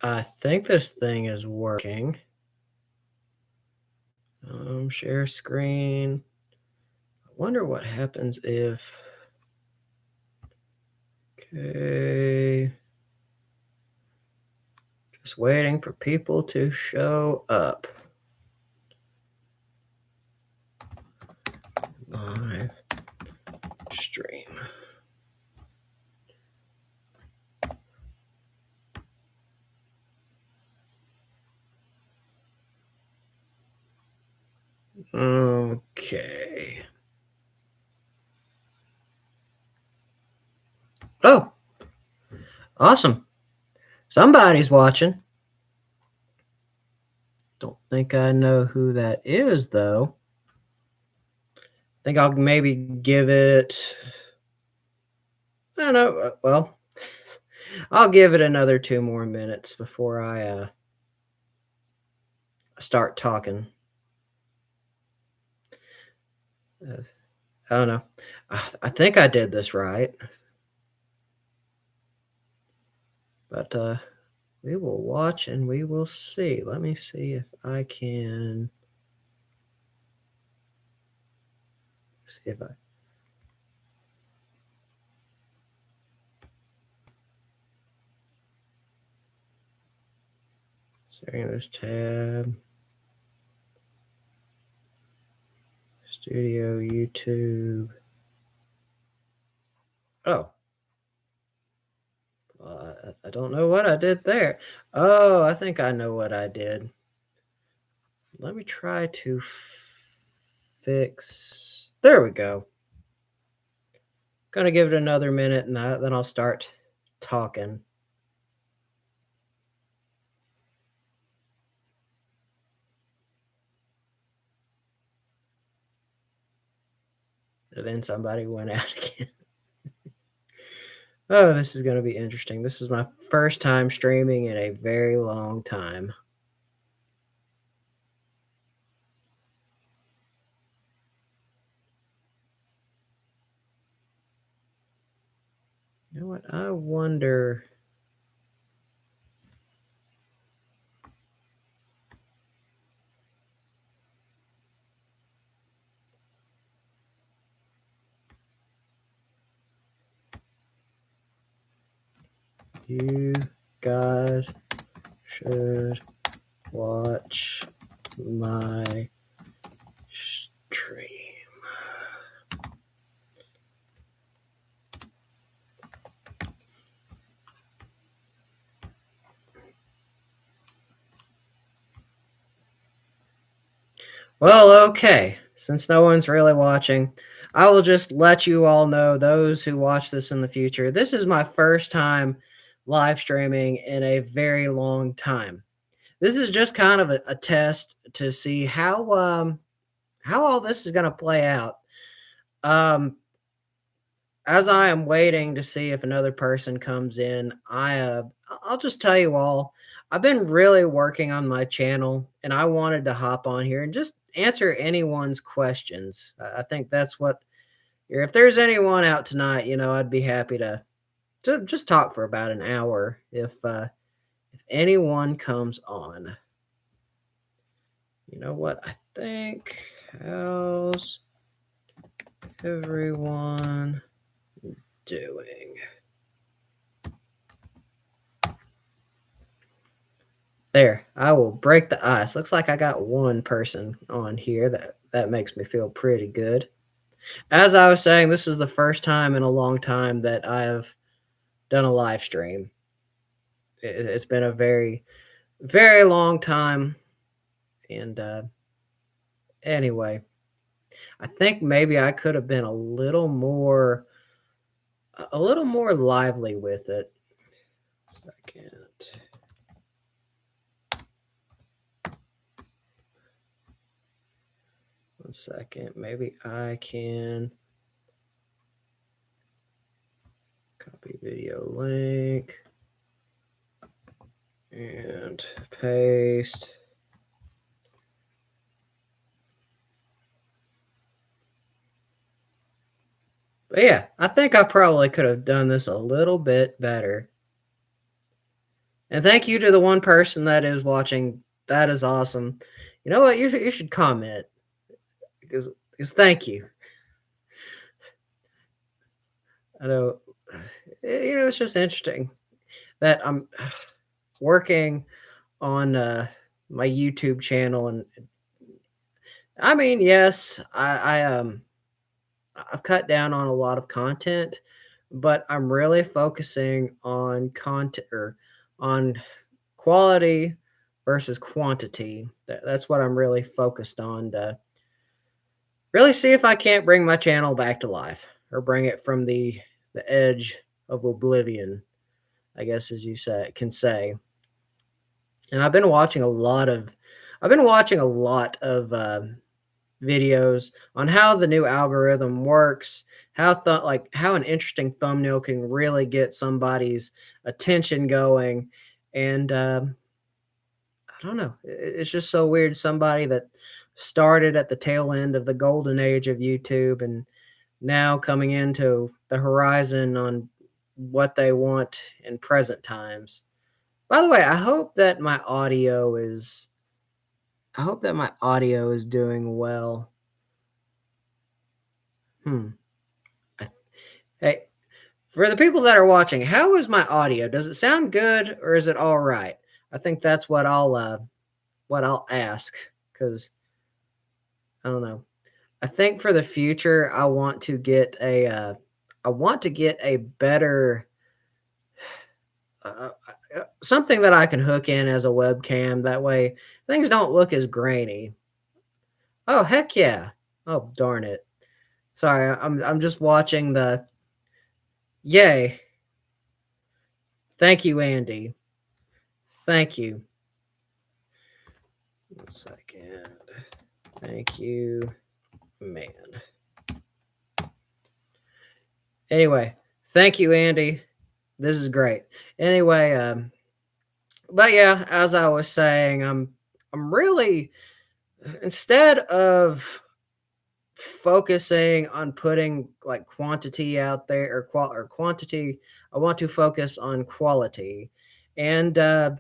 I think this thing is working. Share screen. I wonder what happens if. Okay. Just waiting for people to show up. Live stream. Okay. Oh, awesome. Somebody's watching. Don't think I know who that is, though. Think I'll maybe give it. I don't know. Well, I'll give it another 2 more minutes before I start talking. Uh, I don't know. I think I did this right, but we will watch and we will see. Let me see if I can see if I. Setting this tab. Studio, YouTube. Oh. I don't know what I did there. Oh, I think I know what I did. Let me try to fix. There we go. Gonna give it another minute and then I'll start talking. And then somebody went out again. Oh, this is gonna be interesting. This is my first time streaming in a very long time. You know what? I wonder. You guys should watch my stream. Well, okay. Since no one's really watching, I will just let you all know, those who watch this in the future, this is my first time live streaming in a very long time. This is just kind of a test to see how all this is going to play out. Um, as I am waiting to see if another person comes in, I'll just tell you all, I've been really working on my channel, and I wanted to hop on here and just answer anyone's questions. I think that's what. If there's anyone out tonight, I'd be happy to just talk for about an hour if anyone comes on. You know what? I think, how's everyone doing? There, I will break the ice. Looks like I got one person on here. That makes me feel pretty good. As I was saying, this is the first time in a long time that I have done a live stream. It's been a very, very long time, and anyway, I think maybe I could have been a little more lively with it. Second. One second. Maybe I can copy video link and paste. But yeah, I think I probably could have done this a little bit better. And thank you to the one person that is watching. That is awesome. You know what? You should comment because thank you. I know it's just interesting that I'm working on my YouTube channel, and I mean, yes, I've cut down on a lot of content, but I'm really focusing on content or on quality versus quantity. That's what I'm really focused on to really see if I can't bring my channel back to life or bring it from the edge of oblivion, I guess as you can say. And I've been watching a lot of videos on how the new algorithm works, how an interesting thumbnail can really get somebody's attention going, and I don't know, it's just so weird. Somebody that started at the tail end of the golden age of YouTube and now coming into the horizon on what they want in present times. By the way, I hope that my audio is doing well. Hmm. I Hey, for the people that are watching, how is my audio? Does it sound good or is it all right? I think that's what I'll ask because I don't know. I think for the future, I want to get a better something that I can hook in as a webcam. That way, things don't look as grainy. Oh heck yeah! Oh darn it! Sorry, I'm just watching the. Yay! Thank you, Andy. Thank you. 1 second. Thank you, man. Anyway, thank you, Andy. This is great. Anyway, but yeah, as I was saying, I'm really instead of focusing on putting like quantity out there or quantity, I want to focus on quality. And I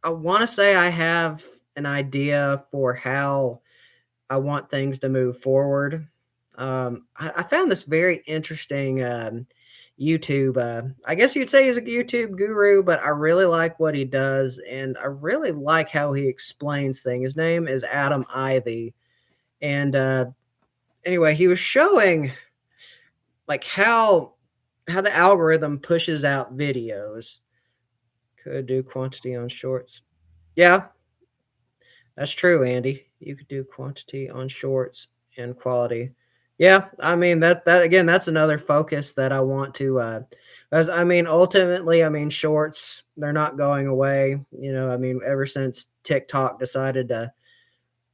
want to say I have an idea for how I want things to move forward. I found this very interesting YouTube. I guess you'd say he's a YouTube guru, but I really like what he does, and I really like how he explains things. His name is Adam Ivy, and anyway, he was showing like how the algorithm pushes out videos. Could do quantity on shorts. Yeah, that's true, Andy. You could do quantity on shorts and quality. Yeah, I mean that again, that's another focus that I want to as I mean ultimately, I mean shorts, they're not going away. I mean ever since TikTok decided to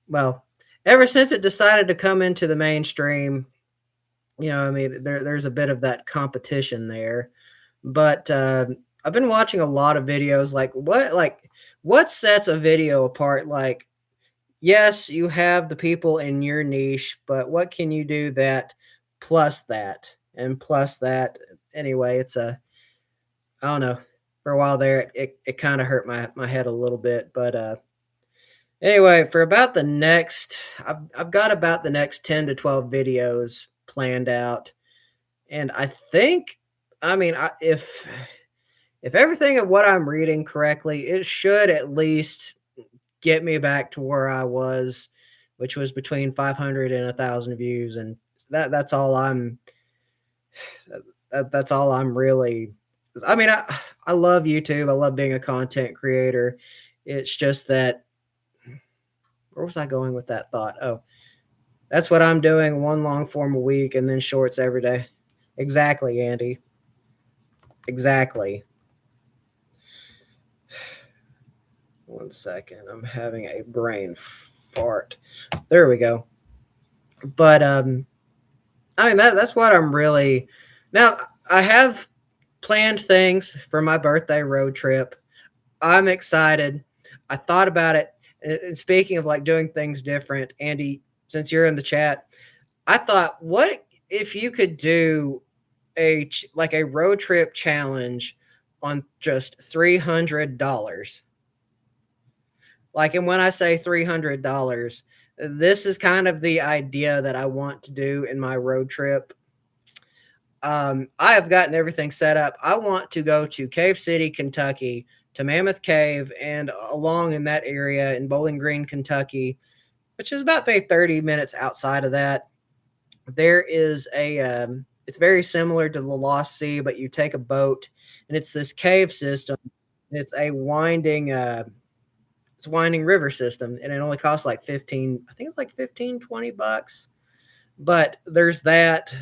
well, ever since it decided to come into the mainstream, I mean there's a bit of that competition there. But I've been watching a lot of videos what sets a video apart like yes, you have the people in your niche, but what can you do that and plus that? Anyway, I don't know. For a while there, it kind of hurt my head a little bit, but anyway, for about the next, I've got about the next 10 to 12 videos planned out, and I think, I mean, if everything of what I'm reading correctly, it should at least get me back to where I was, which was between 500 and 1,000 views, and that's all that's all I'm really. I mean, I love YouTube. I love being a content creator. It's just that where was I going with that thought? Oh, that's what I'm doing. One long form a week and then shorts every day. Exactly, Andy. Exactly. 1 second. I'm having a brain fart. There we go. But I mean that's what I'm really now I have planned things for my birthday road trip. I'm excited. I thought about it. And speaking of like doing things different, Andy, since you're in the chat, I thought, what if you could do like a road trip challenge on just $300. Like, and when I say $300, this is kind of the idea that I want to do in my road trip. I have gotten everything set up. I want to go to Cave City, Kentucky, to Mammoth Cave, and along in that area in Bowling Green, Kentucky, which is about maybe 30 minutes outside of that. There is it's very similar to the Lost Sea, but you take a boat, and it's this cave system. It's a winding river system, and it only costs like 15, I think it's like 15, $20. But there's that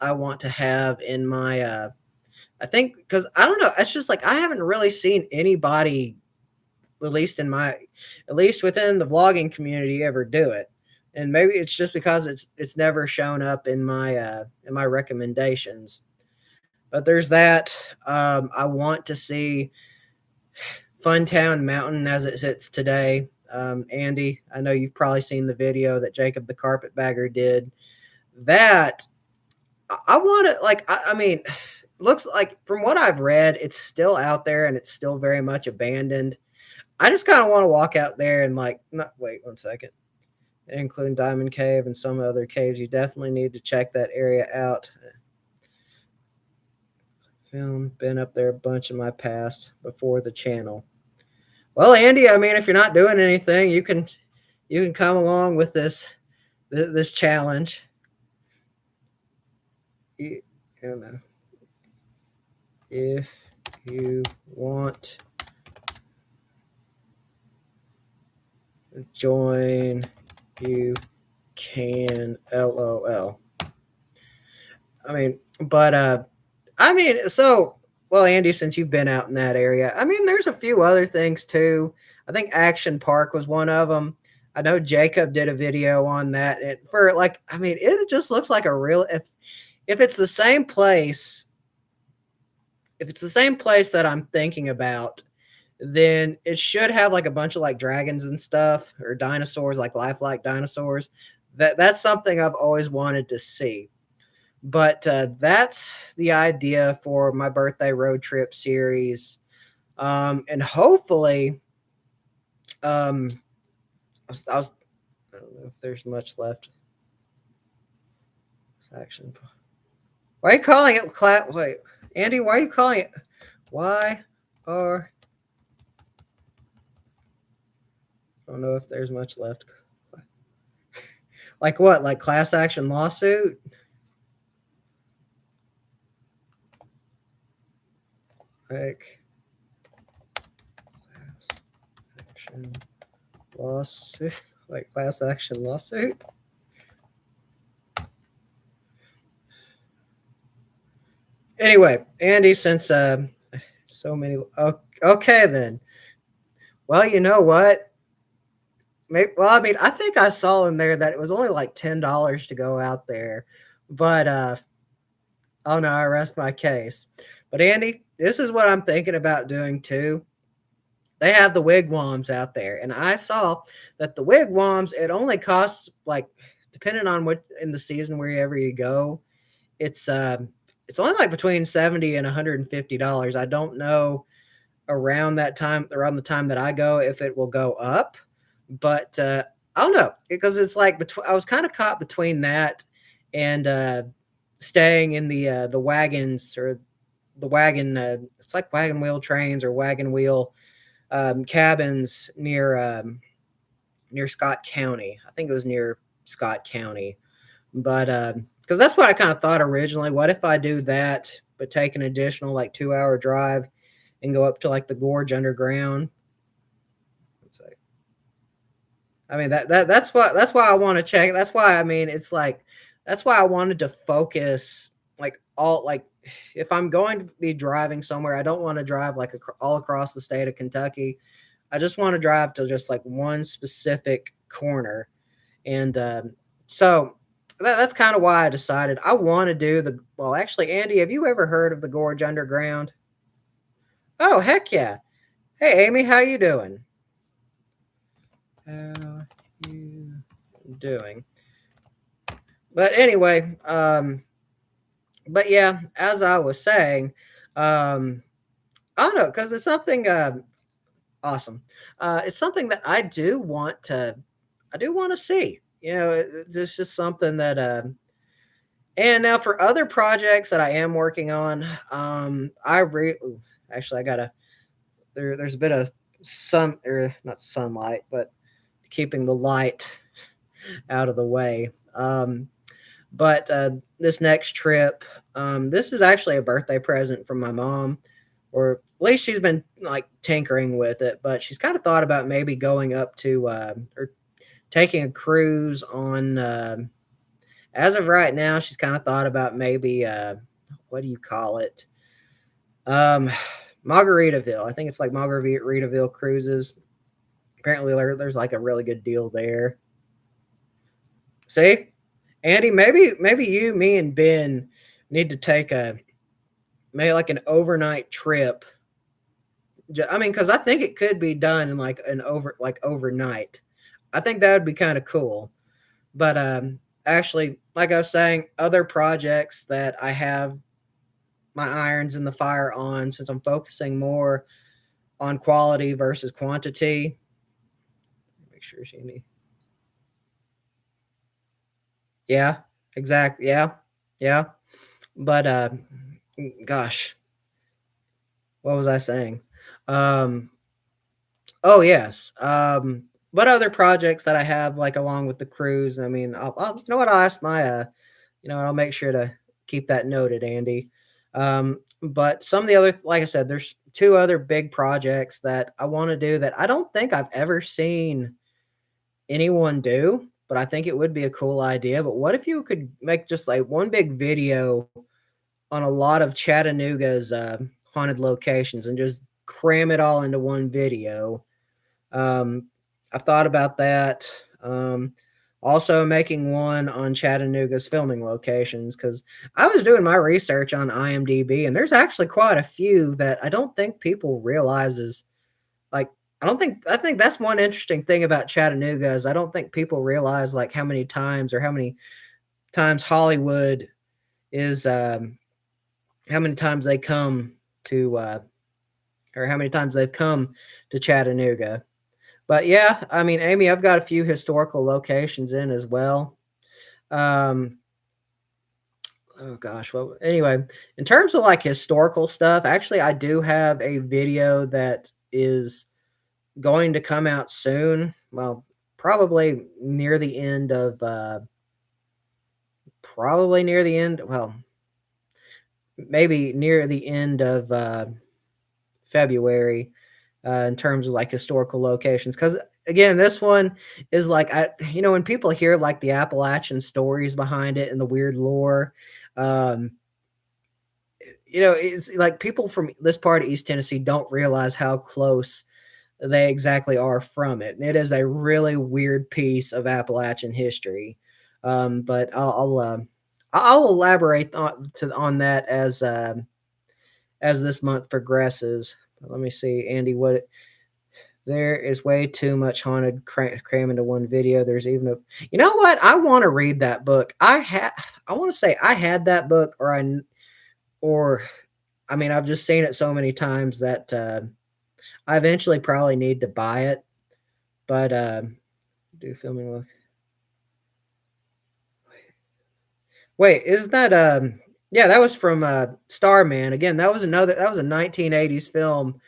I want to have in my I think, because I don't know, it's just like I haven't really seen anybody, at least at least within the vlogging community, ever do it. And maybe it's just because it's never shown up in my recommendations. But there's that. I want to see Funtown Mountain as it sits today. Andy, I know you've probably seen the video that Jacob the Carpetbagger did. That I want to, like, I mean, looks like from what I've read, it's still out there and it's still very much abandoned. I just kind of want to walk out there and like, not wait 1 second, including Diamond Cave and some other caves. You definitely need to check that area out. Been up there a bunch in my past before the channel. Well, Andy, I mean, if you're not doing anything, you can come along with this challenge. You know, if you want to join, you can. LOL. I mean, but I mean, so well, Andy, since you've been out in that area, I mean, there's a few other things too. I think Action Park was one of them. I know Jacob did a video on that, and for like, I mean, it just looks like a real if it's the same place, if it's the same place that I'm thinking about, then it should have like a bunch of like dragons and stuff or dinosaurs, like lifelike dinosaurs. That's something I've always wanted to see. But that's the idea for my birthday road trip series. And hopefully, um, I don't know if there's much left. Section. Why are you calling it Wait, Andy, why are you calling it? Why are. I don't know if there's much left. Like what? Like class action lawsuit? Like class action lawsuit? Like class action lawsuit? Anyway, Andy, since so many. Okay, then. Well, you know what? Well, I mean, I think I saw in there that it was only like $10 to go out there, but oh no, I rest my case. But Andy, this is what I'm thinking about doing too. They have the wigwams out there, and I saw that the wigwams, it only costs like, depending on what in the season wherever you go, it's only like between 70 and $150. I don't know around the time that I go if it will go up, but I don't know, because it's like I was kind of caught between that and staying in the wagons, or the wagon. It's like wagon wheel trains or wagon wheel cabins near Scott County. I think it was near Scott County, but because that's what I kind of thought originally. What if I do that, but take an additional like 2 hour drive and go up to like the gorge underground? Let's say. I mean that's why I want to check. That's why, I mean, it's like that's why I wanted to focus like all like, if I'm going to be driving somewhere, I don't want to drive like all across the state of Kentucky. I just want to drive to just like one specific corner, and so that's kind of why I decided I want to do the. Well, actually, Andy, have you ever heard of the Gorge Underground? Oh, heck yeah! Hey, Amy, how you doing? How you doing? But anyway, but yeah, as I was saying, um, I don't know, because it's something, awesome. It's something that I do wanna see. You know, it's just something that, and now for other projects that I am working on, I re ooh, actually, I gotta there's a bit of sun or not sunlight, but keeping the light out of the way. But this next trip, this is actually a birthday present from my mom, or at least she's been like tinkering with it. But she's kind of thought about maybe going up to or taking a cruise on. As of right now, she's kind of thought about maybe what do you call it? Um, Margaritaville. I think it's like Margaritaville cruises. Apparently, there's like a really good deal there. See, Andy, maybe you, me, and Ben need to take a maybe like an overnight trip. I mean, because I think it could be done in like overnight. I think that would be kind of cool. But actually, like I was saying, other projects that I have my irons in the fire on, since I'm focusing more on quality versus quantity. Make sure she need. Yeah, exactly. Yeah, yeah. But gosh, what was I saying? Um, oh yes. What other projects that I have like along with the cruise? I mean, I'll you know what I'll ask my you know, I'll make sure to keep that noted, Andy. But some of the other, like I said, there's two other big projects that I want to do that I don't think I've ever seen anyone do, but I think it would be a cool idea. But what if you could make just like one big video on a lot of Chattanooga's haunted locations and just cram it all into one video? Um, I've thought about that. Also making one on Chattanooga's filming locations because I was doing my research on IMDb and there's actually quite a few that I don't think people realizes. Like, I think that's one interesting thing about Chattanooga is I don't think people realize like how many times or how many times Hollywood is how many times they come to or how many times they've come to Chattanooga. But yeah, I mean, Amy, I've got a few historical locations in as well. Um, oh gosh, well, anyway, in terms of like historical stuff, actually, I do have a video that is going to come out soon. Well, probably near the end of, probably near the end. Well, maybe near the end of February in terms of like historical locations. Because again, this one is like you know, when people hear like the Appalachian stories behind it and the weird lore, um, you know, it's like people from this part of East Tennessee don't realize how close they exactly are from it. And it is a really weird piece of Appalachian history. But I'll elaborate on that as this month progresses. Let me see, Andy. What there is way too much haunted cram into one video. There's even a, you know what? I want to read that book. I want to say I had that book, or I mean, I've just seen it so many times that I eventually probably need to buy it. But do filming look. Wait, isn't that yeah, that was from Starman. Again, that was a 1980s film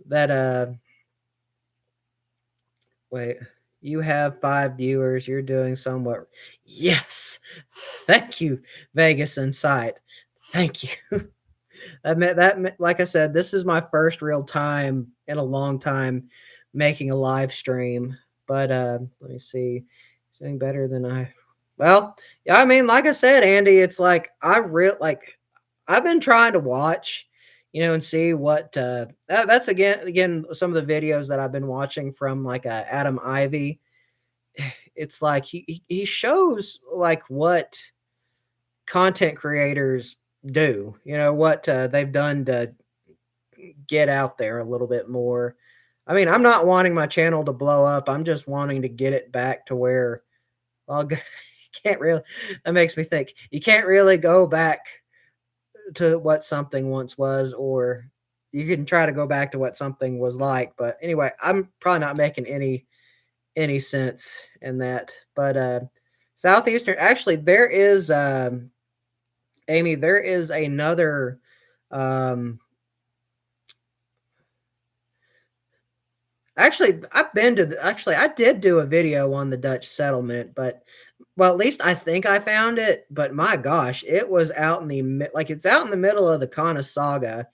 that wait, you have 5 viewers, you're doing somewhat. Yes. Thank you, Vegas Insight. Thank you. Like I said, this is my first real time in a long time making a live stream. But let me see. Doing better than I. Well, yeah, I mean, like I said, Andy, it's like I've been trying to watch, you know, and see what that's again some of the videos that I've been watching from like Adam Ivy. It's like he shows like what content creators do, you know, what they've done to get out there a little bit more. I mean, I'm not wanting my channel to blow up. I'm just wanting to get it back to where, well, you can't really, that makes me think, you can't really go back to what something once was, or you can try to go back to what something was like. But anyway, I'm probably not making any sense in that. But southeastern, actually, there is Amy. There is another. Um, Actually, I've been to actually, I did do a video on the Dutch settlement, but well, at least I think I found it, but my gosh, it was out in the like, it's out in the middle of the Conasauga,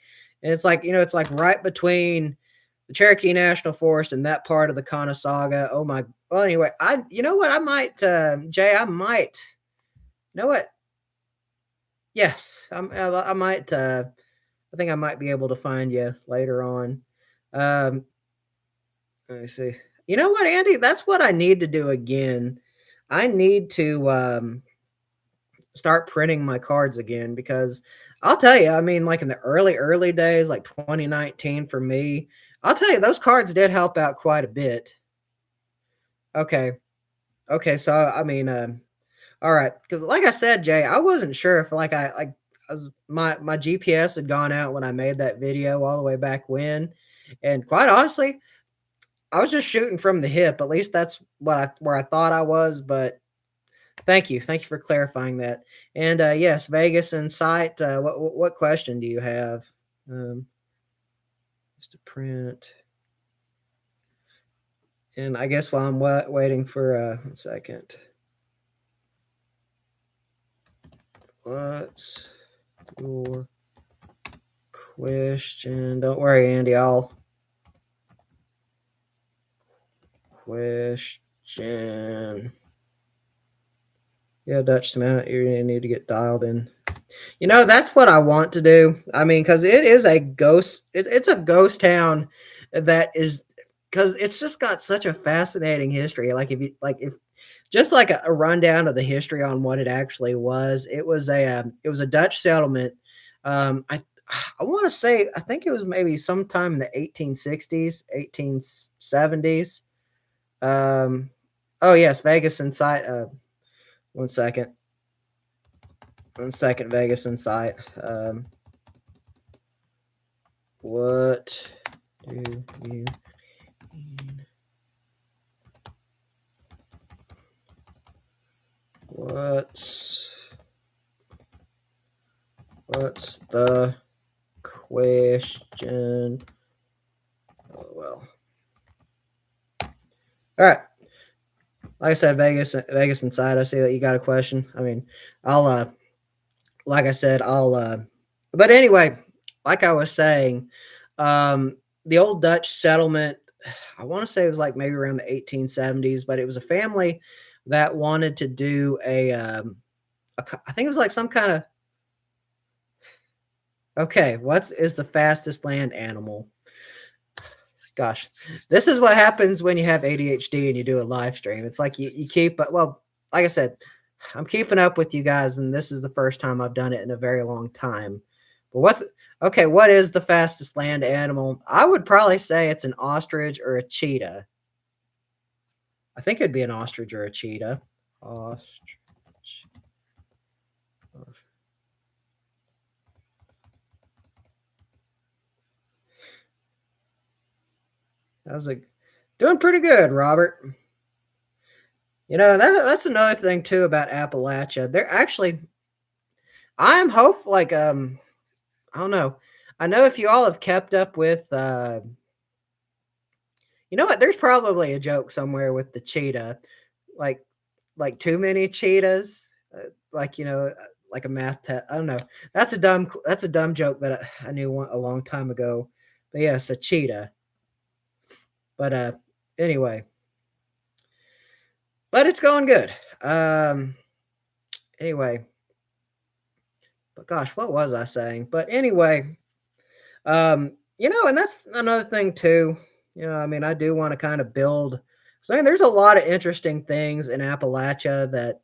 and it's like, it's like right between the Cherokee National Forest and that part of the Conasauga. Oh my well, anyway, you know what? I might, Jay, I might you know what? Yes, I might, I think I might be able to find you later on. Um, Let me see. You know what, Andy? That's what I need to do again. I need to start printing my cards again because I'll tell you, I mean, like in the early days, like 2019 for me, I'll tell you, those cards did help out quite a bit. Okay. Okay. So, I mean, all right. Because, like I said, Jay, I wasn't sure if my GPS had gone out when I made that video all the way back when. And quite honestly, I was just shooting from the hip. At least that's where I thought I was. But thank you for clarifying that. And yes, Vegas Insight. What question do you have? Um, just to print. And I guess while I'm waiting for a second, what's your question? Don't worry, Andy. I'll question. Yeah, Dutch cement. You need to get dialed in. That's what I want to do. I mean, because it is a ghost. It's a ghost town that is because it's just got such a fascinating history. Like if just like a rundown of the history on what it actually was. It was a Dutch settlement. I want to say I think it was maybe sometime in the 1860s, 1870s. Um, oh yes, Vegas Insight. One second. 1 second, Vegas Insight. What do you mean? What's the question? Oh well. All right. Like I said, Vegas Insight. I see that you got a question. I mean, I'll like I said, but anyway, like I was saying, the old Dutch settlement, I want to say it was like maybe around the 1870s, but it was a family that wanted to do I think it was like some kind of, okay, what is the fastest land animal? Gosh, this is what happens when you have ADHD and you do a live stream. It's like you keep, but well, like I said, I'm keeping up with you guys, and this is the first time I've done it in a very long time. But okay? What is the fastest land animal? I would probably say it's an ostrich or a cheetah. I think it'd be an ostrich or a cheetah. Ostrich. How's it doing? Pretty good, Robert. That's another thing too about Appalachia. They're actually, I'm hopeful. Like I don't know. I know if you all have kept up with, you know what? There's probably a joke somewhere with the cheetah, like too many cheetahs, like like a math test. I don't know. That's a dumb joke that I knew a long time ago. But yes, a cheetah. But anyway, but it's going good. Anyway, but gosh, what was I saying? But anyway, and that's another thing too. I mean, I do want to kind of build. So I mean, there's a lot of interesting things in Appalachia that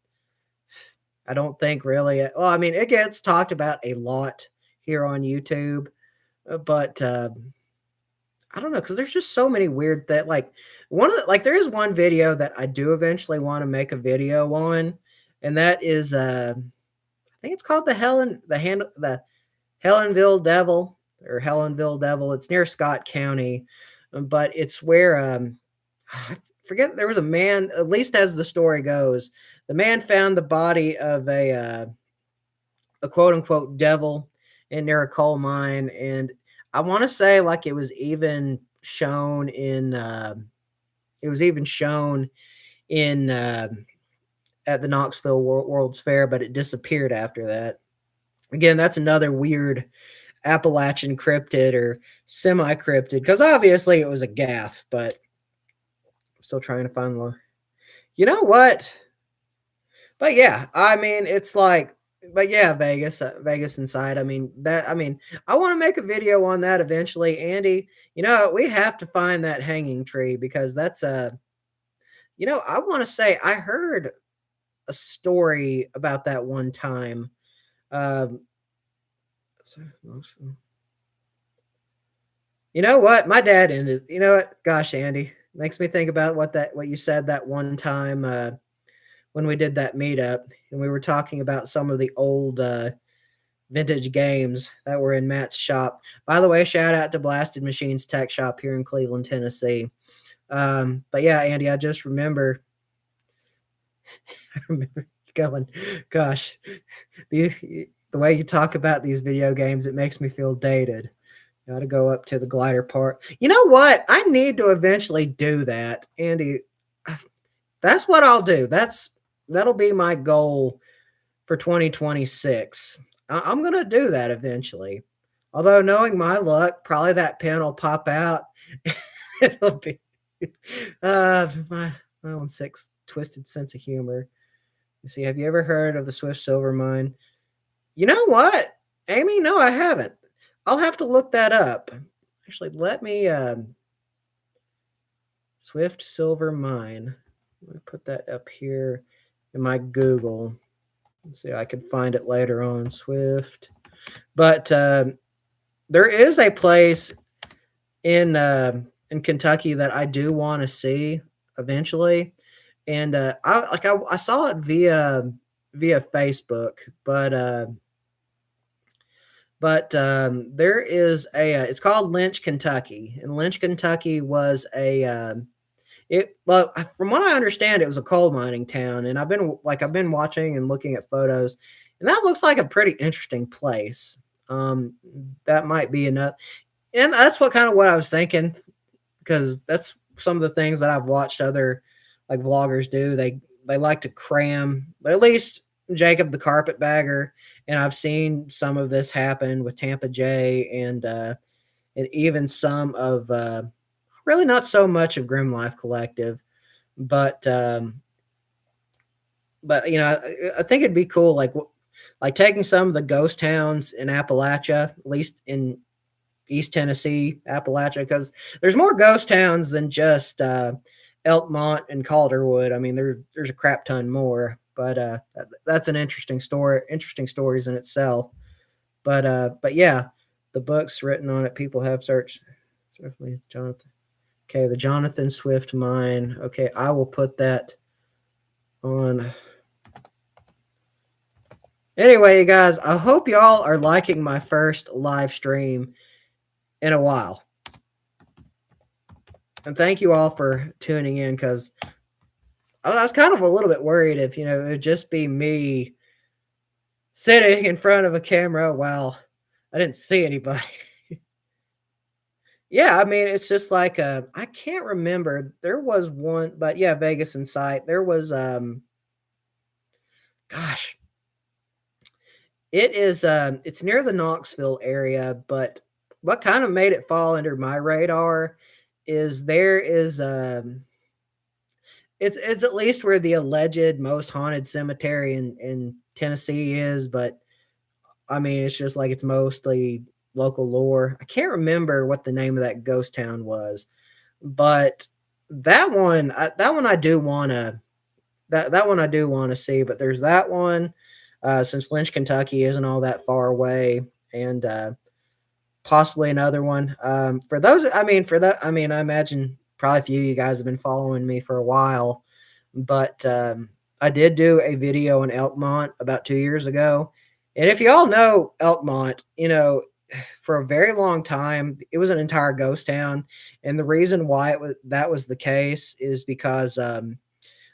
I don't think really. Well, I mean, it gets talked about a lot here on YouTube, but I don't know because there's just so many weird that like there is one video that I do eventually want to make a video on, and that is I think it's called the Helenville Devil. or Helenville Devil. It's near Scott County, but it's where I forget there was a man. At least as the story goes, the man found the body of a quote unquote devil in near a coal mine, and I want to say like it was even shown in at the Knoxville World's Fair, but it disappeared after that. Again, that's another weird Appalachian cryptid or semi cryptid because obviously it was a gaff, but I'm still trying to find the. You know what? But yeah, I mean, it's like, but yeah, Vegas inside. I mean, that, I mean, I want to make a video on that eventually. Andy, we have to find that hanging tree because that's I want to say I heard a story about that one time. Um, you know what? My dad ended. You know what? Gosh, Andy, makes me think about what you said that one time when we did that meetup and we were talking about some of the old vintage games that were in Matt's shop. By the way, shout out to Blasted Machines Tech Shop here in Cleveland, Tennessee. But yeah, Andy, I just remember. I remember going, gosh, the way you talk about these video games, it makes me feel dated. Got to go up to the glider part. You know what? I need to eventually do that, Andy. That's what I'll do. That'll be my goal for 2026. I'm gonna do that eventually. Although knowing my luck, probably that pen will pop out. It'll be my own six twisted sense of humor. You see, have you ever heard of the Swift Silver Mine? You know what, Amy? No, I haven't. I'll have to look that up. Actually, let me Swift Silver Mine. Let me put that up here in my Google. Let's see, I can find it later on. Swift, but there is a place in Kentucky that I do want to see eventually, and I saw it via Facebook, but there is it's called Lynch, Kentucky, and Lynch, Kentucky was from what I understand, it was a coal mining town, and I've been watching and looking at photos, and that looks like a pretty interesting place. That might be enough, and that's what I was thinking, because that's some of the things that I've watched other like vloggers do. They like to cram at least Jacob the Carpetbagger, and I've seen some of this happen with Tampa J and even some of really not so much of Grim Life Collective, but I think it'd be cool like taking some of the ghost towns in Appalachia, at least in East Tennessee, Appalachia, because there's more ghost towns than just Elkmont and Calderwood. I mean, there's a crap ton more, but that's an interesting story, interesting stories in itself. But yeah, the books written on it, people have searched. Certainly, Jonathan. Okay, the Jonathan Swift mine. Okay, I will put that on. Anyway, you guys, I hope y'all are liking my first live stream in a while. And thank you all for tuning in, because I was kind of a little bit worried if, it would just be me sitting in front of a camera while I didn't see anybody. Yeah, I mean, it's just like I can't remember. There was one, but yeah, Vegas Insight. There was gosh, it's near the Knoxville area, but what kind of made it fall under my radar is there is it's at least where the alleged most haunted cemetery in Tennessee is, but I mean, it's just like it's mostly local lore. I can't remember what the name of that ghost town was, but that one I do want to that one I do want to see. But there's that one, since Lynch, Kentucky isn't all that far away, and possibly another one. For those, I mean, I imagine probably a few of you guys have been following me for a while, but I did do a video in Elkmont about 2 years ago. And if you all know Elkmont, for a very long time, it was an entire ghost town, and the reason why that was the case is because,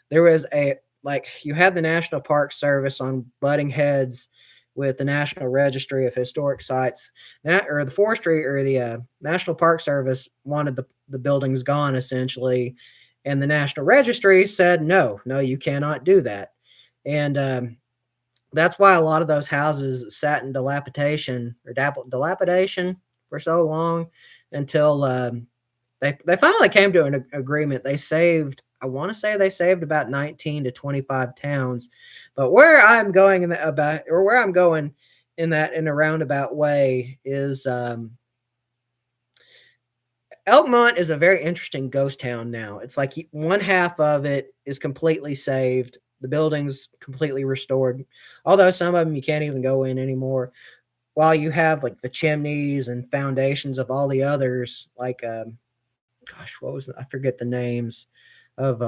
there was a like, you had the National Park Service on butting heads with the National Registry of Historic Sites, or the forestry or the, National Park Service wanted the buildings gone, essentially, and the National Registry said, "No, no, you cannot do that," and, that's why a lot of those houses sat in dilapidation for so long until, they finally came to an agreement. They saved, I want to say they saved about 19 to 25 towns. But where I'm going in the, about or where I'm going in that in a roundabout way is, Elkmont is a very interesting ghost town now. It's like one half of it is completely saved. The buildings completely restored. Although some of them you can't even go in anymore. While you have like the chimneys and foundations of all the others, like, gosh, what was I forget the names of,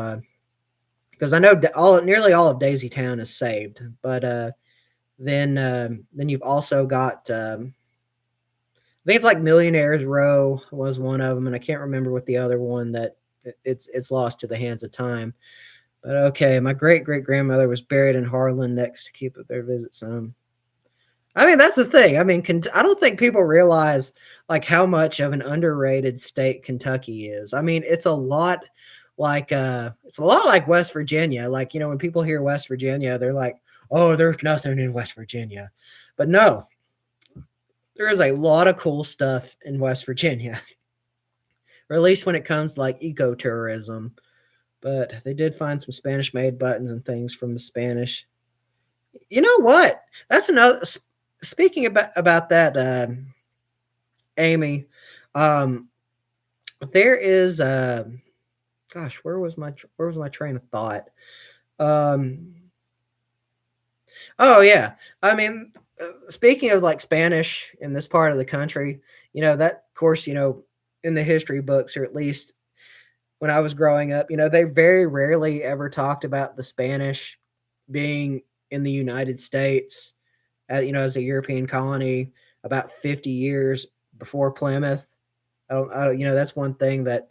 because I know nearly all of Daisy Town is saved, but, then you've also got, I think it's like Millionaires Row was one of them, and I can't remember what the other one that it's lost to the hands of time. But okay, my great great grandmother was buried in Harlan next to keep up their visits. I mean, that's the thing. I mean, I don't think people realize like how much of an underrated state Kentucky is. I mean, it's a lot like West Virginia. Like, when people hear West Virginia, they're like, "Oh, there's nothing in West Virginia." But no, there is a lot of cool stuff in West Virginia, or at least when it comes to like ecotourism. But they did find some Spanish made buttons and things from the Spanish. You know what? That's another. Speaking about that, Amy, um, there is, gosh, where was my train of thought? Um, oh yeah, I mean, speaking of like Spanish in this part of the country, that of course, in the history books, or at least when I was growing up, they very rarely ever talked about the Spanish being in the United States, as a European colony about 50 years before Plymouth. That's one thing that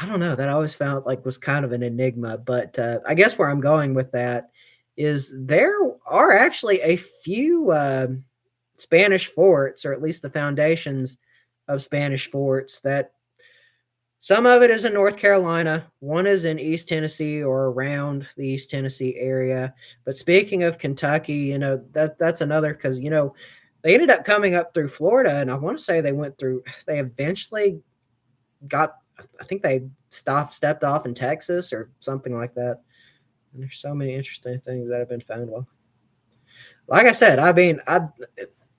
I don't know that I always found like was kind of an enigma. But I guess where I'm going with that is there are actually a few Spanish forts, or at least the foundations of Spanish forts, that some of it is in North Carolina, one is in East Tennessee or around the East Tennessee area. But speaking of Kentucky, that's another, because they ended up coming up through Florida, and I want to say they eventually got, I think they stepped off in Texas or something like that. And there's so many interesting things that have been found. Well, like I said, I mean,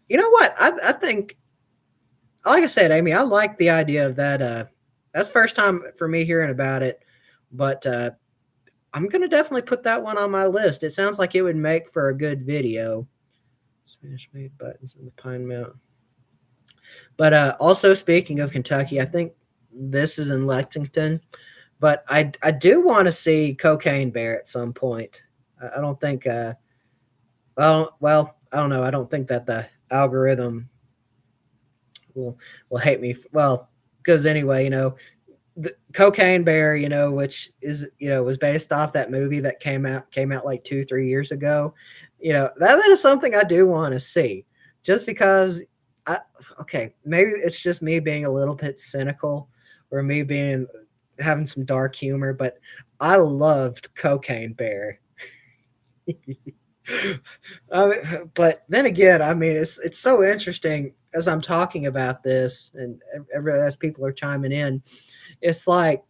you know what? I think, like I said, Amy, I like the idea of that. That's the first time for me hearing about it, but I'm gonna definitely put that one on my list. It sounds like it would make for a good video. Spanish made buttons in the Pine Mountain. But also speaking of Kentucky, I think this is in Lexington, but I do want to see Cocaine Bear at some point. I don't think. Well, I don't know. I don't think that the algorithm will hate me. Well, because anyway, the Cocaine Bear, which is, was based off that movie that came out like 2-3 years ago. That is something I do want to see, just because okay, maybe it's just me being a little bit cynical, or me having some dark humor, but I loved Cocaine Bear. But then again, I mean, it's so interesting as I'm talking about this, and as people are chiming in. It's like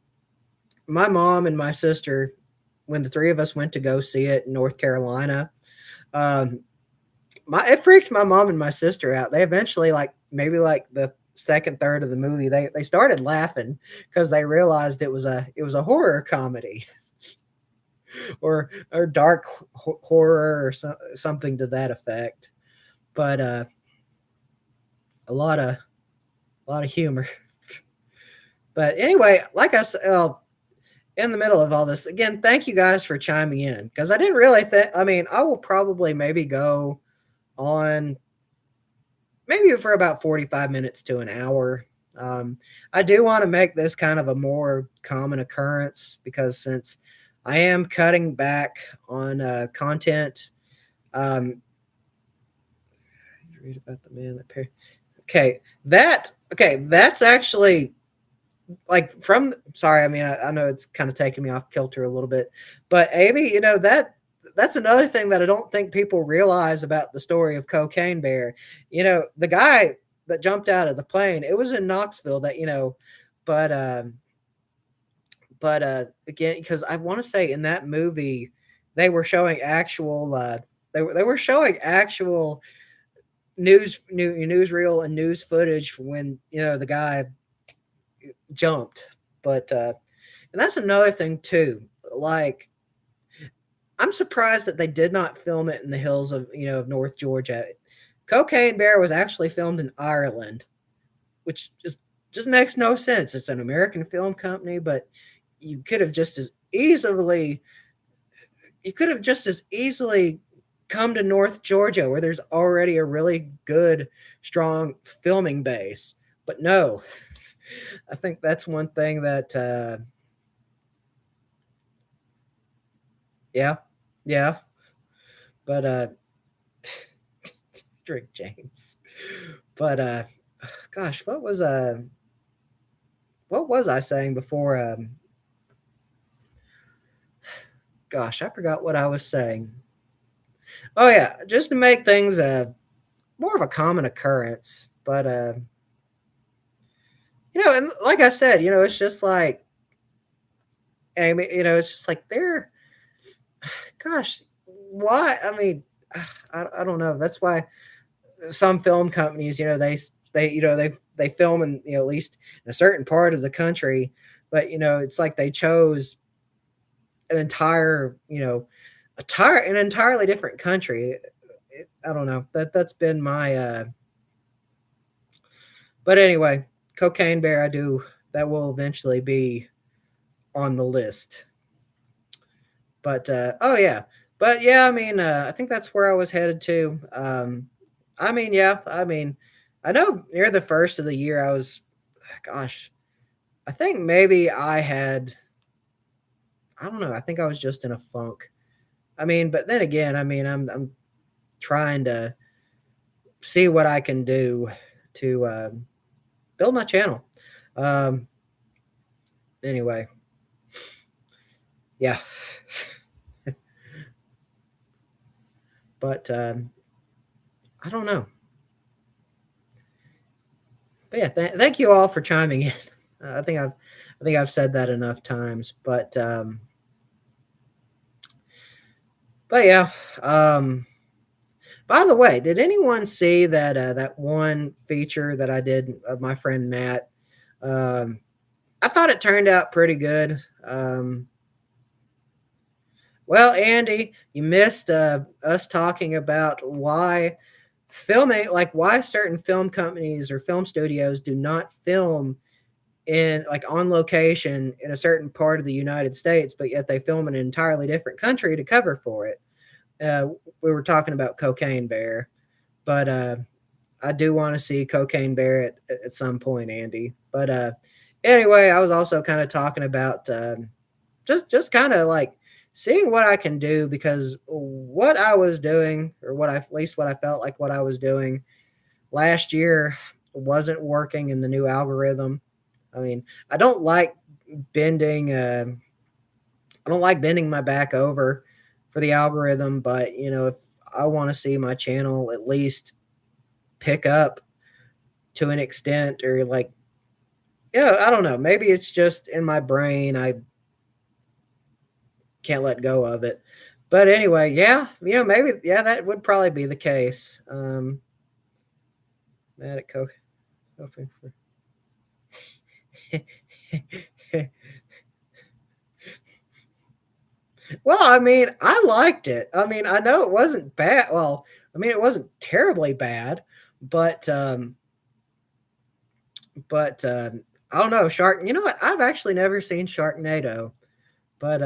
my mom and my sister, when the three of us went to go see it in North Carolina, um, it freaked my mom and my sister out. They eventually, like maybe like the second third of the movie, they started laughing because they realized it was a horror comedy. or dark horror, or something to that effect. But a lot of humor. But anyway, like I said, in the middle of all this, again, thank you guys for chiming in, because I didn't really think. I mean, I will probably maybe go on maybe for about 45 minutes to an hour. Um, I do want to make this kind of a more common occurrence because since I am cutting back on content, um, read about the man that that's actually like from sorry, I mean I know it's kind of taking me off kilter a little bit, but Amy, that's another thing that I don't think people realize about the story of Cocaine Bear. The guy that jumped out of the plane, it was in Knoxville that, but again, because I want to say in that movie they were showing actual they were showing actual newsreel and news footage from when the guy jumped. But and that's another thing too. Like I'm surprised that they did not film it in the hills of of North Georgia. Cocaine Bear was actually filmed in Ireland, which just makes no sense. It's an American film company, but you could have just as easily you could have just as easily come to North Georgia where there's already a really good, strong filming base. But no, I think that's one thing that, yeah, yeah. But Drink James. But gosh, what was I saying before? Gosh, I forgot what I was saying. Oh yeah, just to make things more of a common occurrence. But and like I said, it's just like Amy, it's just like they're gosh, why? I mean, I don't know. That's why some film companies, they film in at least in a certain part of the country, but it's like they chose an entire an entirely different country. I don't know that's been my but anyway, Cocaine Bear, I do that will eventually be on the list. But oh yeah, but yeah, I mean, I think that's where I was headed to. I mean, yeah, I mean, I know near the first of the year, I was, gosh, I think maybe I don't know, I think I was just in a funk. I mean, but then again, I mean, I'm trying to see what I can do to build my channel. Um, anyway, yeah, but I don't know. But yeah, thank you all for chiming in. I think I've said that enough times, but yeah. By the way, did anyone see that one feature that I did of my friend Matt? Um, I thought it turned out pretty good. Well, Andy, you missed us talking about why certain film companies or film studios do not film in like on location in a certain part of the United States, but yet they film in an entirely different country to cover for it. We were talking about Cocaine Bear, but I do want to see Cocaine Bear at some point, Andy. But anyway, I was also kind of talking about just kind of like seeing what I can do because what I was doing, or at least what I felt like what I was doing last year wasn't working in the new algorithm. I mean, I don't like bending. I don't like bending my back over for the algorithm, but if I want to see my channel at least pick up to an extent, or like, I don't know. Maybe it's just in my brain. I can't let go of it. But anyway, yeah, maybe that would probably be the case. Mad at Coke, hoping for. Well, I mean, I liked it. I mean, I know it wasn't bad. Well, I mean, it wasn't terribly bad, but I don't know. Shark. You know what? I've actually never seen Sharknado, but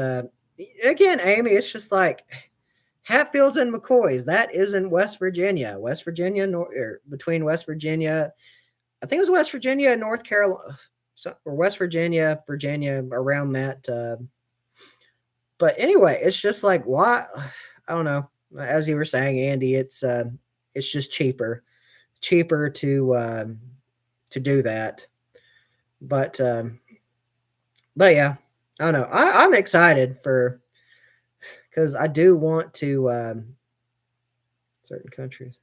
again, Amy, it's just like Hatfields and McCoys. That is in West Virginia. West Virginia, between West Virginia, I think it was West Virginia and North Carolina, or West Virginia, Virginia, around that. But anyway, it's just like why I don't know. As you were saying, Andy, it's just cheaper to do that. But but yeah, I don't know. I'm excited for because I do want to certain countries.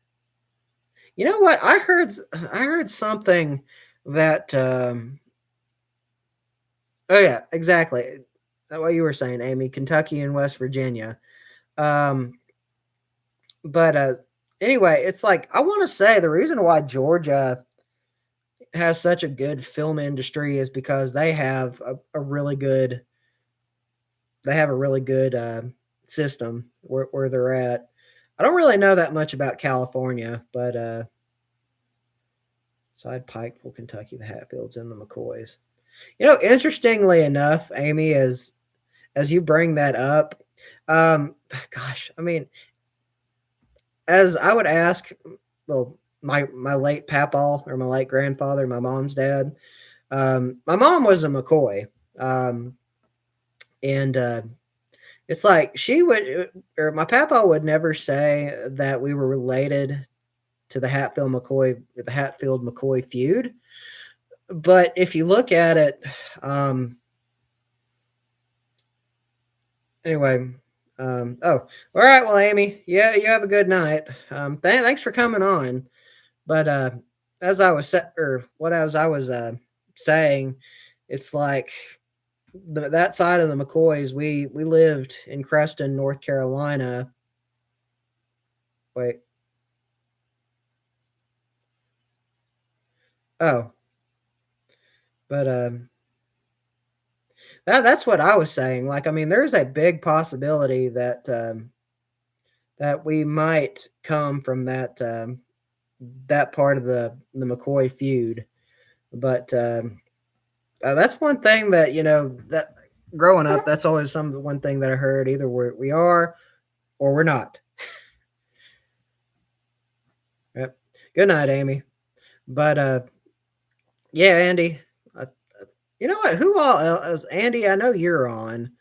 You know what? I heard something that oh yeah, exactly. What you were saying, Amy, Kentucky and West Virginia. Um but anyway, it's like I want to say the reason why Georgia has such a good film industry is because a really good they have a really good system where they're at. I don't really know that much about California, but side Pikeville, Kentucky, the Hatfields and the McCoys. You know, interestingly enough, Amy, as you bring that up, gosh, I mean, as I would ask, well, my late papaw or my late grandfather, my mom's dad. My mom was a McCoy, um, and it's like she would, or my papa would never say that we were related to the Hatfield McCoy feud. But if you look at it, um, anyway, oh, all right. Well, Amy, yeah, you have a good night. Thanks for coming on. But as I was or what as I was saying, it's like that side of the McCoys. We lived in Creston, North Carolina. Wait, oh, but that's what I was saying. Like, I mean, there's a big possibility that we might come from that part of the McCoy feud. But that's one thing that that growing up, that's always the one thing that I heard. Either we are or we're not. Yep. Good night, Amy. But yeah, Andy. You know what? Who all else? Andy, I know you're on.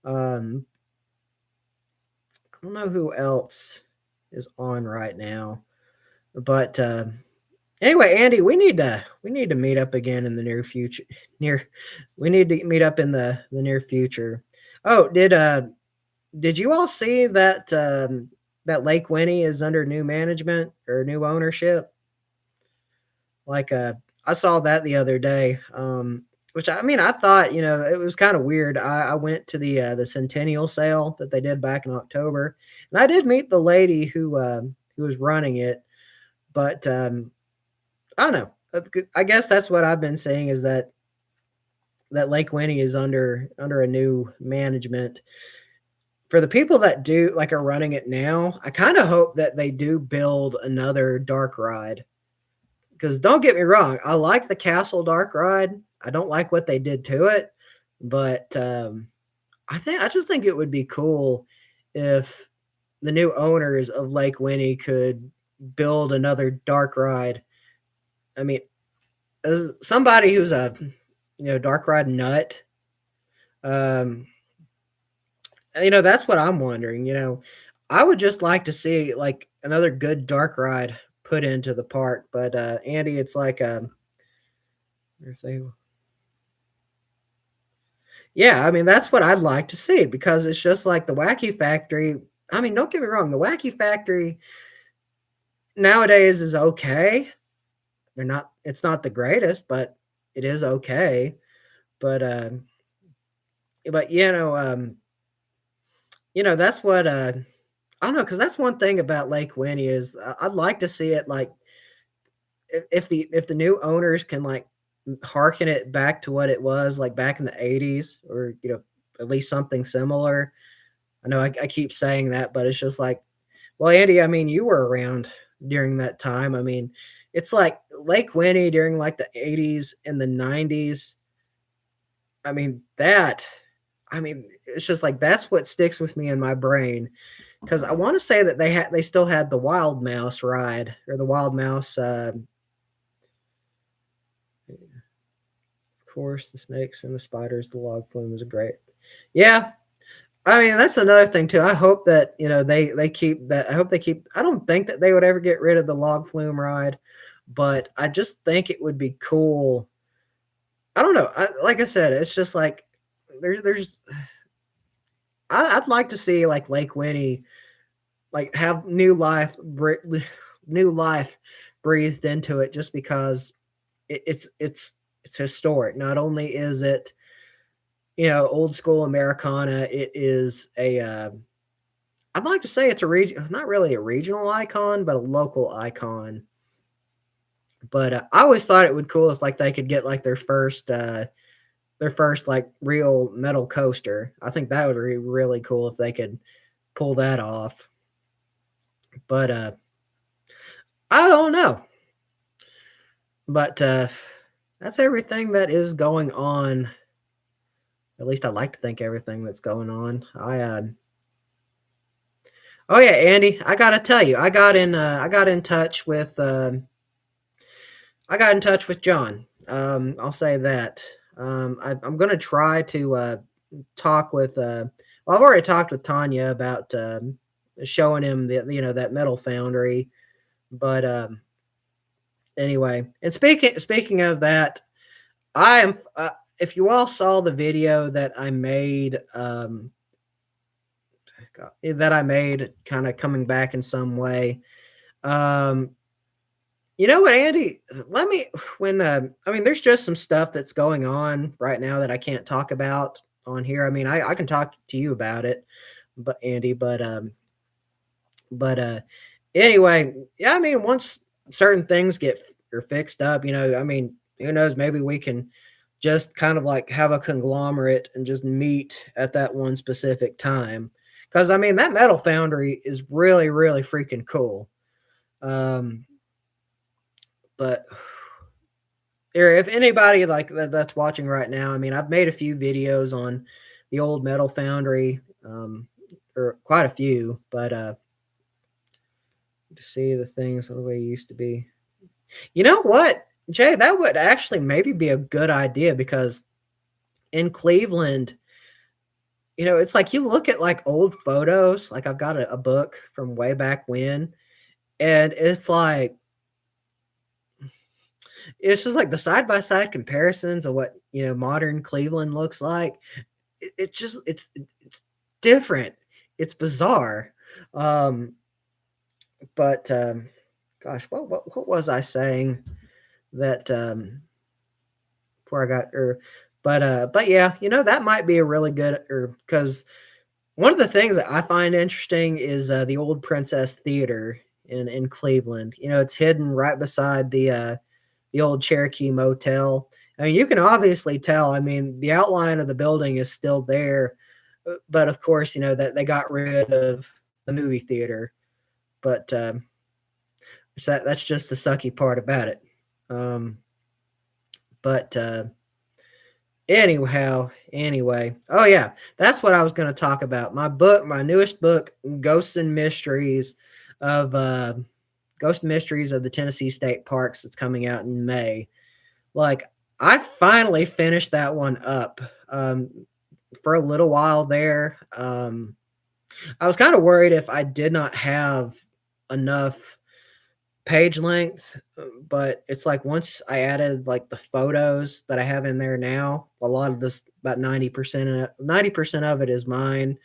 Um, I don't know who else is on right now, but anyway, Andy, we need to meet up again in the near future. Near, we need to meet up in the near future. Oh, did you all see that that Lake Winnie is under new management or new ownership? Like I saw that the other day. Which I mean, I thought it was kind of weird. I went to the Centennial sale that they did back in October, and I did meet the lady who was running it. But I don't know. I guess that's what I've been saying is that Lake Winnie is under a new management. For the people that do like are running it now, I kind of hope that they do build another dark ride. Because don't get me wrong, I like the Castle Dark ride. I don't like what they did to it, but I just think it would be cool if the new owners of Lake Winnie could build another dark ride. I mean, as somebody who's a dark ride nut, um, that's what I'm wondering. I would just like to see like another good dark ride put into the park. But Andy, it's like if they yeah, I mean that's what I'd like to see because it's just like the Wacky Factory. I mean, don't get me wrong, the Wacky Factory nowadays is okay. It's not the greatest, but it is okay. But that's what I don't know because that's one thing about Lake Winnie is I'd like to see it like if the new owners can like harken it back to what it was like back in the 80s or at least something similar. I know I keep saying that, but it's just like, well, Andy, I mean, you were around during that time. I mean, it's like Lake Winnie during like the 80s and the 90s. I mean, it's just like that's what sticks with me in my brain because I want to say that they still had the Wild Mouse ride, or the Wild Mouse. Of course, the snakes and the spiders, the log flume was a great. Yeah, I mean that's another thing too. I hope that they keep that. I hope they keep. I don't think that they would ever get rid of the log flume ride, but I just think it would be cool. I don't know. Like I said, it's just like there's. I'd like to see like Lake Winnie like have new life breathed into it, just because it's historic. Not only is it old school Americana, it is a I'd like to say it's a region, not really a regional icon, but a local icon. But I always thought it would cool if like they could get like their first like real metal coaster. I think that would be really cool if they could pull that off. But I don't know. But that's everything that is going on. At least I like to think everything that's going on. Oh yeah, Andy, I gotta tell you, I got in touch with John. I'll say that. I'm gonna try to talk with. Well, I've already talked with Tanya about showing him that metal foundry, but anyway. And speaking of that, I am. If you all saw the video that I made, kind of coming back in some way. Um, you know what, Andy? Let me when I mean, there's just some stuff that's going on right now that I can't talk about on here. I mean, I can talk to you about it, but Andy, but anyway, yeah. I mean, once certain things are fixed up, I mean, who knows? Maybe we can just kind of like have a conglomerate and just meet at that one specific time. Because I mean, that metal foundry is really, really freaking cool. Um, but if anybody like that's watching right now, I mean, I've made a few videos on the old metal foundry, or quite a few, but to see the things the way it used to be. You know what, Jay? That would actually maybe be a good idea, because in Cleveland, it's like you look at like old photos. Like I've got a book from way back when, and it's just like the side by side comparisons of what modern Cleveland looks like. It's different. It's bizarre. Um, but gosh, what was I saying that before I got but yeah, that might be a really good, or because one of the things that I find interesting is the old Princess Theater in Cleveland. It's hidden right beside the old Cherokee Motel. I mean, you can obviously tell. I mean, the outline of the building is still there, but of course, that they got rid of the movie theater. But that's just the sucky part about it. Um, but anyway, oh yeah, that's what I was going to talk about. My newest book, Ghosts and Mysteries of the Tennessee State Parks. It's coming out in May. Like, I finally finished that one up. For a little while there, I was kind of worried if I did not have enough page length, but it's like once I added like the photos that I have in there now, a lot of this, about 90% of it is mine.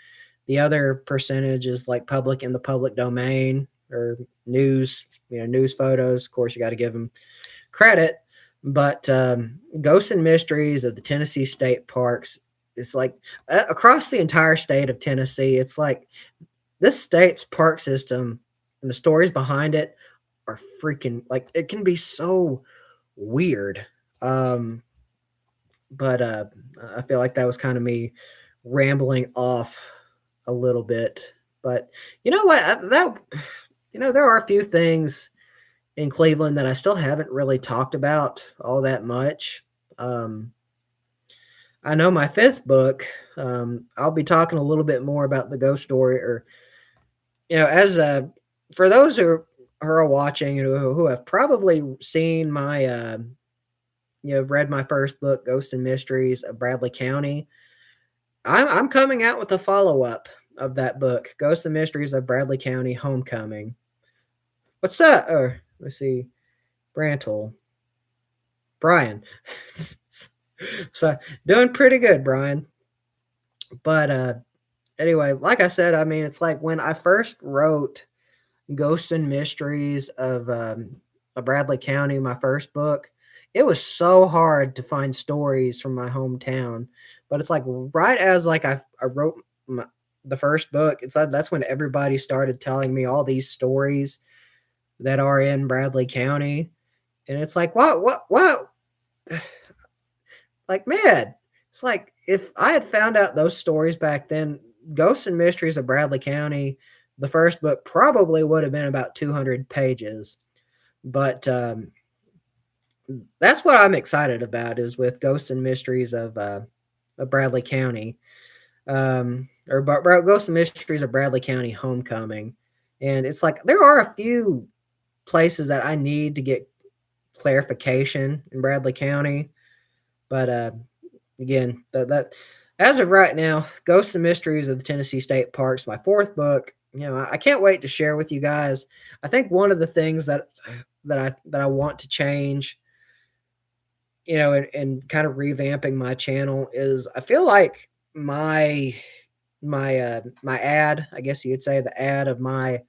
The other percentage is like public, in the public domain, or news, news photos. Of course, you got to give them credit. But Ghosts and Mysteries of the Tennessee State Parks, it's like across the entire state of Tennessee. It's like this state's park system and the stories behind it are freaking, like, it can be so weird. But I feel like that was kind of me rambling off a little bit. But you know what? There are a few things in Cleveland that I still haven't really talked about all that much. I know my fifth book, I'll be talking a little bit more about the ghost story, or as for those who are watching and who have probably seen my read my first book, Ghosts and Mysteries of Bradley County. I'm coming out with a follow up of that book, Ghosts and Mysteries of Bradley County Homecoming. What's up? Or let's see, Brantle, Brian. So doing pretty good, Brian. But anyway, like I said, I mean, it's like when I first wrote Ghosts and Mysteries of Bradley County, my first book, it was so hard to find stories from my hometown. But it's like right as like I wrote the first book, it's like that's when everybody started telling me all these stories that are in Bradley County, and it's like what like man, it's like if I had found out those stories back then, Ghosts and Mysteries of Bradley County, the first book probably would have been about 200 pages. But that's what I'm excited about is with Ghosts and Mysteries of Bradley County, Ghosts and Mysteries of Bradley County Homecoming. And it's like there are a few places that I need to get clarification in Bradley County, but again, that as of right now, Ghosts and Mysteries of the Tennessee State Parks, my fourth book. I can't wait to share with you guys. I think one of the things that I want to change, and kind of revamping my channel is I feel like my ad, I guess you could say the ad of my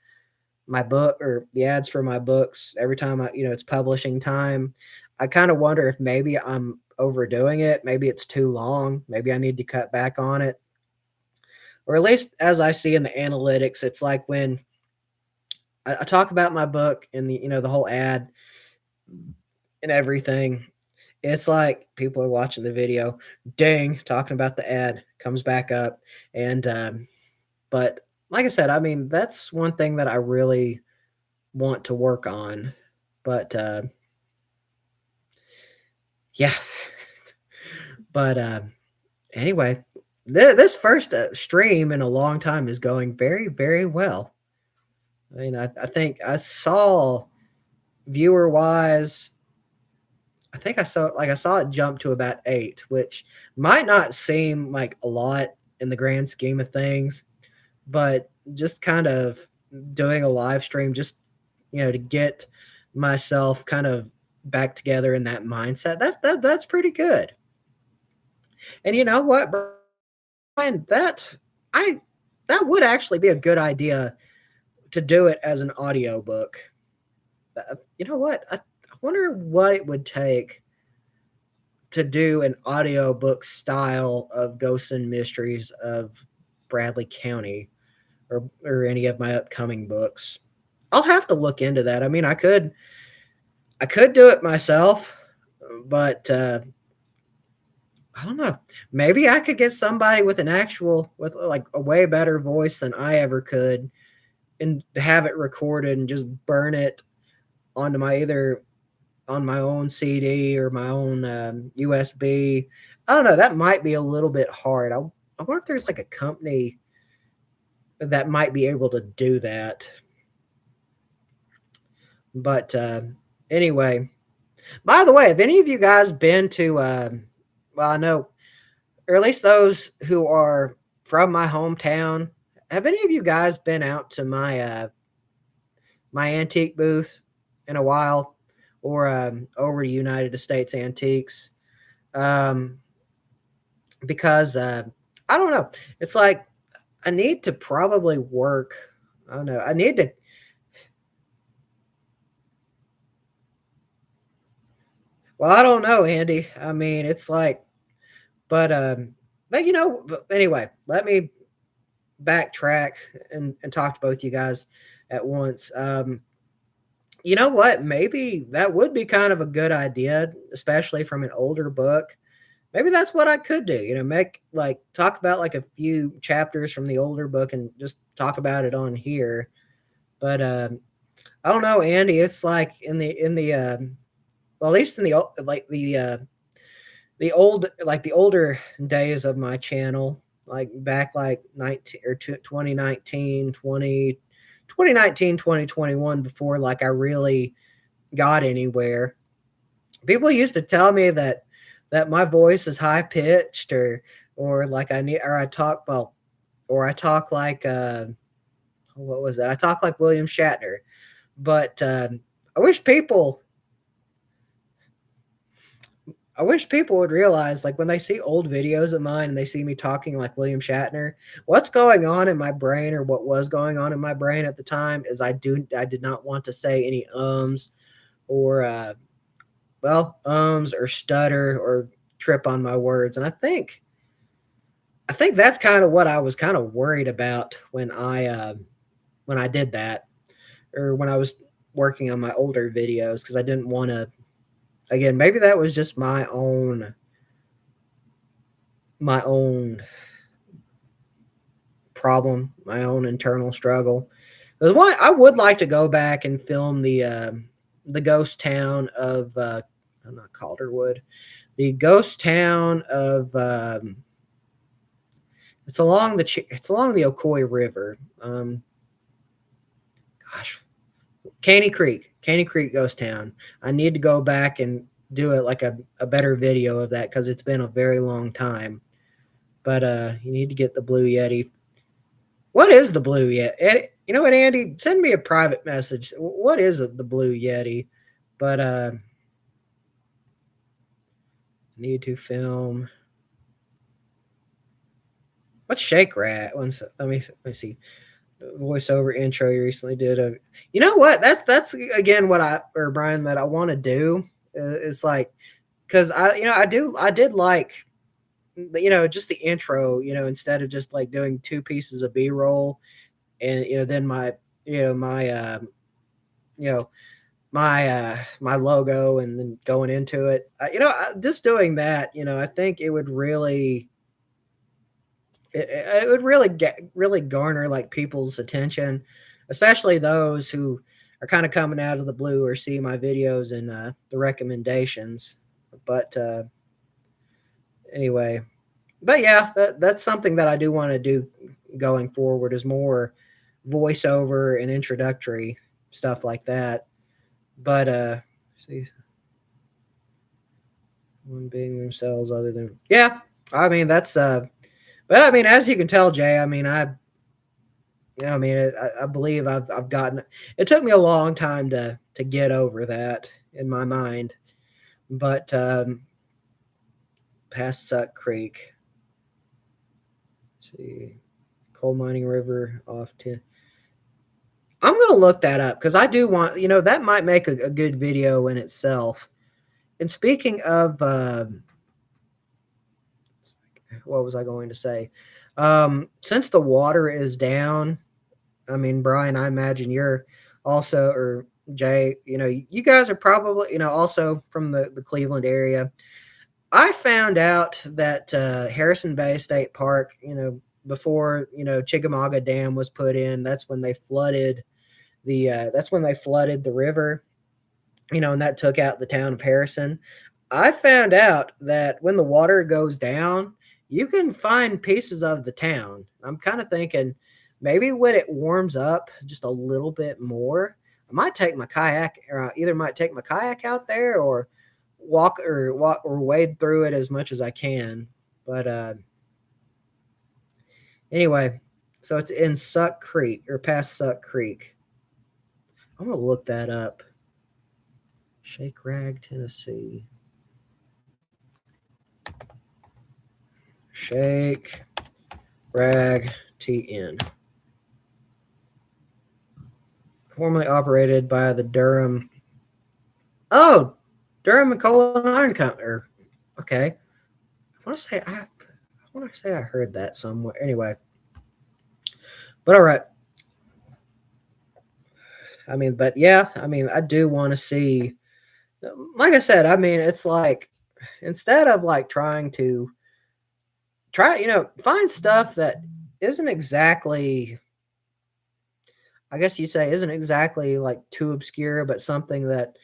book or the ads for my books every time it's publishing time. I kind of wonder if maybe I'm overdoing it. Maybe it's too long. Maybe I need to cut back on it. Or at least as I see in the analytics, it's like when I talk about my book and the whole ad and everything. It's like people are watching the video, ding, talking about the ad comes back up. And, but like I said, I mean, that's one thing that I really want to work on. But, yeah. But, anyway, this first stream in a long time is going very, very well. I mean, I think I saw viewer wise, I saw it jump to about 8, which might not seem like a lot in the grand scheme of things, but just kind of doing a live stream just, to get myself kind of back together in that mindset, that's pretty good. And you know what, Brian, I that would actually be a good idea to do it as an audiobook. You know what? I wonder what it would take to do an audiobook style of Ghosts and Mysteries of Bradley County or any of my upcoming books. I'll have to look into that. I mean, I could do it myself, but I don't know. Maybe I could get somebody with like a way better voice than I ever could and have it recorded and just burn it onto my either on my own CD or my own USB. I don't know. That might be a little bit hard. I wonder if there's like a company that might be able to do that. But anyway, by the way, have any of you guys been to? Well, I know, or at least those who are from my hometown. Have any of you guys been out to my antique booth in a while, or over to United States Antiques? Um, because I don't know. It's like I need to probably work. I don't know. I need to. Well, I don't know, Andy. I mean, it's like, but but anyway, let me backtrack and talk to both you guys at once. You know what? Maybe that would be kind of a good idea, especially from an older book. Maybe that's what I could do. Make like talk about like a few chapters from the older book and just talk about it on here. But I don't know, Andy. It's like in the well, at least in like the older days of my channel, like back like 19 or 2019, 2019, 2021, before like I really got anywhere. People used to tell me that my voice is high pitched or like I need or I talk well or I talk like what was that? I talk like William Shatner. But I wish people I wish people would realize, like, when they see old videos of mine and they see me talking like William Shatner, what's going on in my brain or what was going on in my brain at the time is I did not want to say any or ums or stutter or trip on my words. And I think that's kind of what I was kind of worried about when I did that or when I was working on my older videos because I didn't want to again, maybe that was just my own problem, my own internal struggle. There's one I would like to go back and film the ghost town of I'm not Calderwood, the ghost town of it's along the Ocoee River. Gosh, Caney Creek Ghost Town. I need to go back and do it like a better video of that because it's been a very long time. But you need to get the Blue Yeti. What is the Blue Yeti? You know what, Andy? Send me a private message. What is it, the Blue Yeti? But need to film. What's Shake Rat? Let me see. Voiceover intro you recently did. You know what? That's again what Brian that I want to do. Is like because I did like just the intro, instead of just like doing two pieces of B-roll and then you know my logo and then going into it. Just doing that, I think it would really garner like people's attention, especially those who are kind of coming out of the blue or see my videos and the recommendations. But anyway, but yeah, that's something that I do want to do going forward is more voiceover and introductory stuff like that. But see, one being themselves other than yeah, I mean that's but I mean as you can tell, Jay, I mean I believe I've gotten. It took me a long time to get over that in my mind, but past Suck Creek. Let's see, Coal Mining River off to. I'm gonna look that up because I do want that might make a good video in itself. And speaking of, what was I going to say? Since the water is down, I mean, Brian, I imagine you're also, or Jay, you guys are probably, also from the Cleveland area. I found out that Harrison Bay State Park, before, Chickamauga Dam was put in, that's when they flooded the river, and that took out the town of Harrison. I found out that when the water goes down, you can find pieces of the town. I'm kind of thinking maybe when it warms up just a little bit more, I might take my kayak, or either might take my kayak out there or walk or wade through it as much as I can. But anyway, so it's in Suck Creek or past Suck Creek. I'm gonna look that up. Shake Rag, Tennessee. Shake Rag TN. Formerly operated by the Durham. Oh, Durham and Coal and Iron Company. Okay, I want to say I heard that somewhere. Anyway, but all right. I mean, but yeah, I mean, I do want to see. Like I said, I mean, it's like instead of like trying to find stuff that isn't exactly, I guess you say, isn't exactly like too obscure, but something that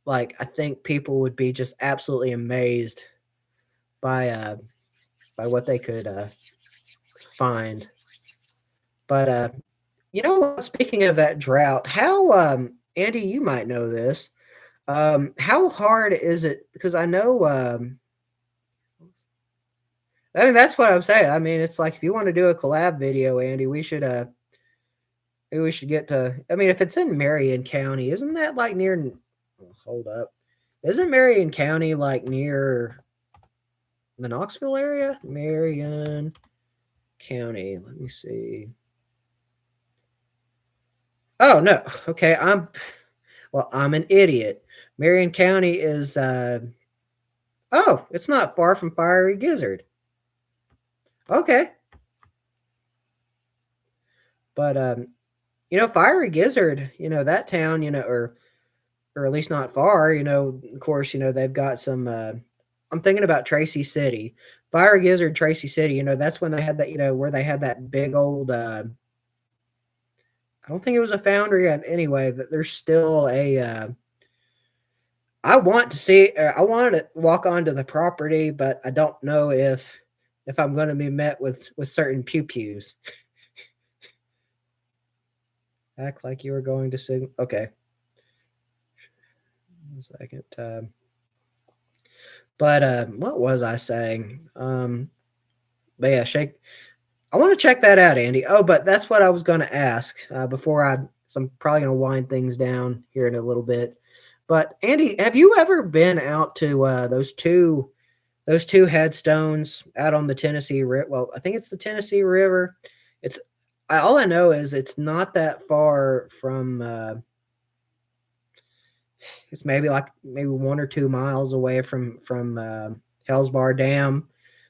like I think people would be just absolutely amazed by by what they could find. But You know what? Speaking of that drought, how Andy, you might know this. How hard is it? Because I know, I mean, that's what I'm saying. I mean, it's like if you want to do a collab video, Andy, maybe we should get to. I mean, if it's in Marion County, isn't that like near? Hold up, isn't Marion County like near the Knoxville area? Marion County. Let me see. Oh no. Okay, I'm an idiot. Marion County is oh, it's not far from Fiery Gizzard. Okay. But Fiery Gizzard, that town, or at least not far, of course, they've got some I'm thinking about Tracy City. Fiery Gizzard, Tracy City, that's when they had that, where they had that big old I don't think it was a foundry anyway, but there's still a I want to see. I want to walk onto the property, but I don't know if I'm going to be met with certain pew pews. Act like you were going to sing. Okay, 1 second. But what was I saying? But yeah, shake. I want to check that out, Andy. Oh, but that's what I was going to ask before I. So I'm probably going to wind things down here in a little bit. But Andy, have you ever been out to those two headstones out on the Tennessee River? Well, I think it's the Tennessee River. It's all I know is it's not that far from. It's maybe 1 or 2 miles away from Hell's Bar Dam,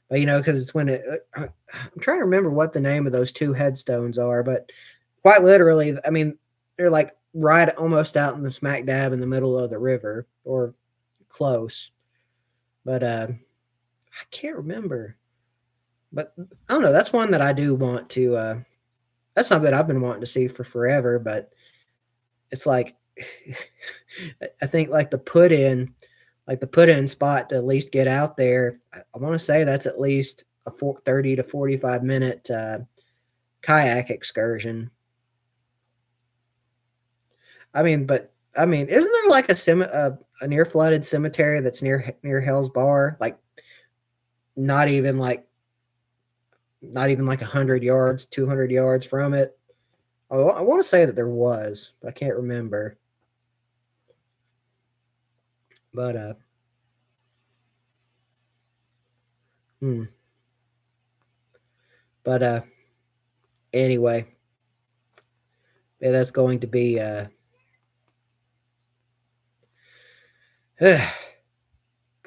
but because it's when it. I'm trying to remember what the name of those two headstones are, but quite literally, I mean, they're like right almost out in the smack dab in the middle of the river or close. But I can't remember. But I don't know. That's one that I do want to. That's something I've been wanting to see for forever. But it's like I think like the put in spot to at least get out there. I want to say that's at least a 30 to 45 minute kayak excursion. Isn't there like a near flooded cemetery that's near Hell's Bar? Like not even like not even like 100 yards, 200 yards from it. I want to say that there was, but I can't remember. But hmm. But anyway, yeah, that's going to be got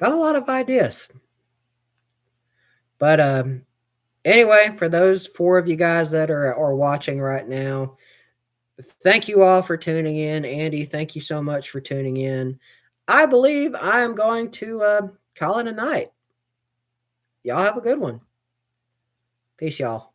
a lot of ideas. But anyway, for those four of you guys that are watching right now, thank you all for tuning in. Andy, thank you so much for tuning in. I believe I am going to call it a night. Y'all have a good one. Peace, y'all.